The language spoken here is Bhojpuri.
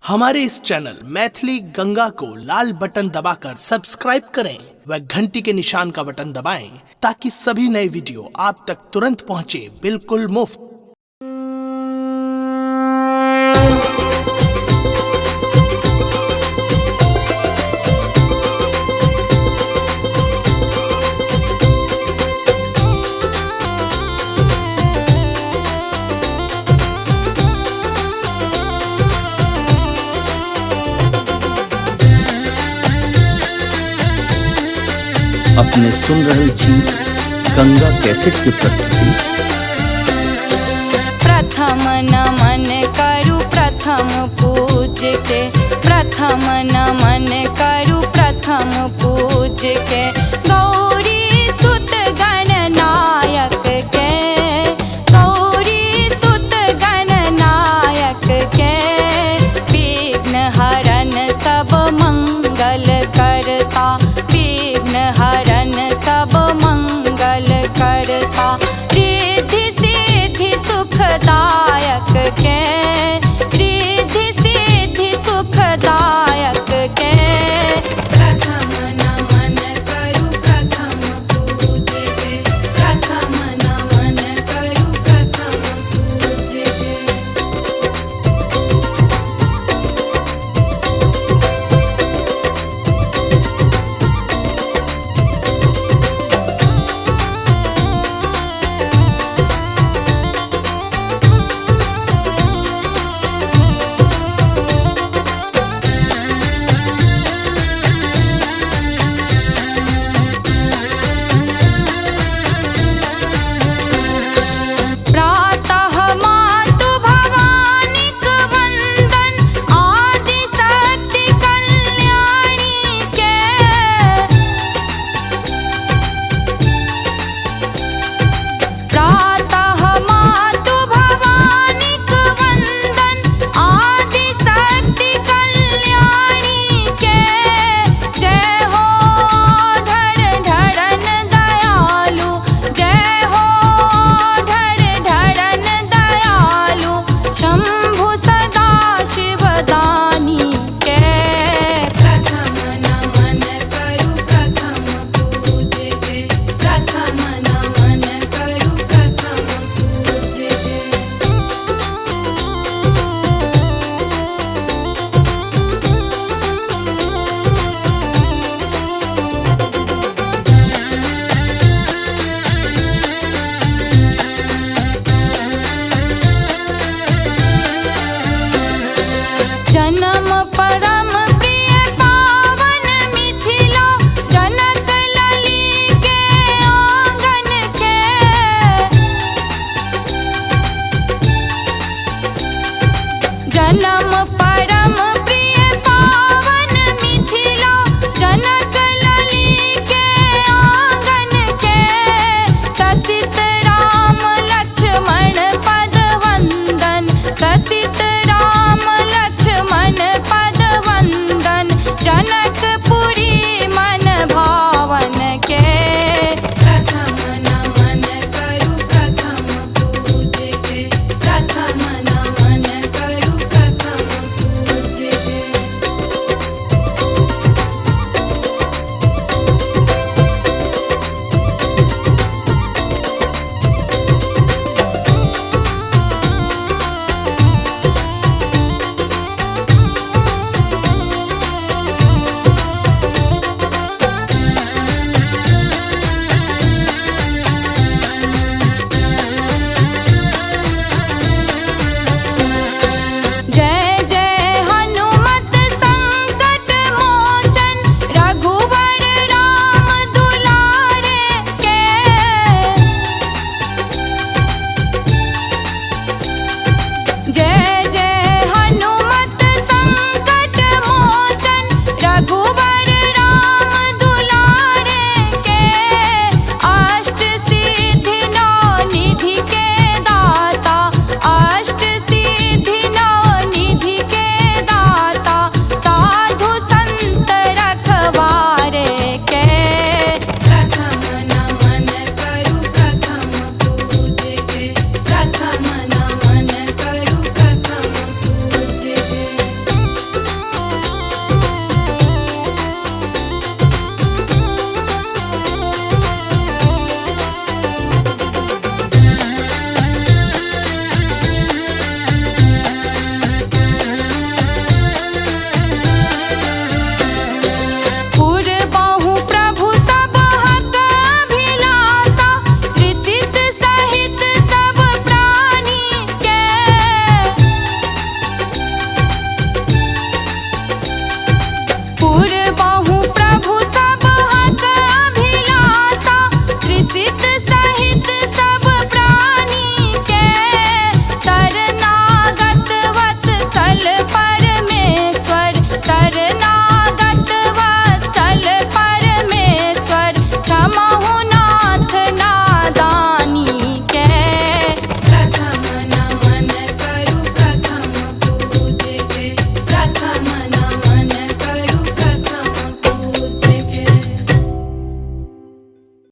हमारे इस चैनल मैथिली गंगा को लाल बटन दबाकर सब्सक्राइब करें व घंटी के निशान का बटन दबाएं ताकि सभी नए वीडियो आप तक तुरंत पहुंचे बिल्कुल मुफ्त। अपने सुन रहल छी गंगा कैसेट की प्रस्तुति। प्रथम नमन करू प्रथम पूज के, प्रथम नमन करू प्रथम पूज के, गौरी सुत गणनायक के, गौरी सुत गणनायक के, विघ्न हरन सब मंगल करता, विघ्न हरन सब मंगल करता, रिद्धि सिद्धि सुखदायक के, रिद्धि सिद्धि सुखदायक के। प्रथम नमन करू प्रथम पूज के, प्रथम नमन करू प्रथम पूज के। प्रातः मातु भवानीक वंदन, आदि शक्ति कल्याणी के, प्रातः मातु भवानीक वंदन, आदि शक्ति कल्याणी के, जय हो धर धरन दयालु, जय हो धर धरन दयालु, शंभु सदा शिव दानी के। प्रथम नमन करू प्रथम पूज के, प्रथम नमन करू प्रथम पूज के। जन्म परम प्रिय पावन मिथिला, जनक लली के आंगन के, जन्म परम प्रिय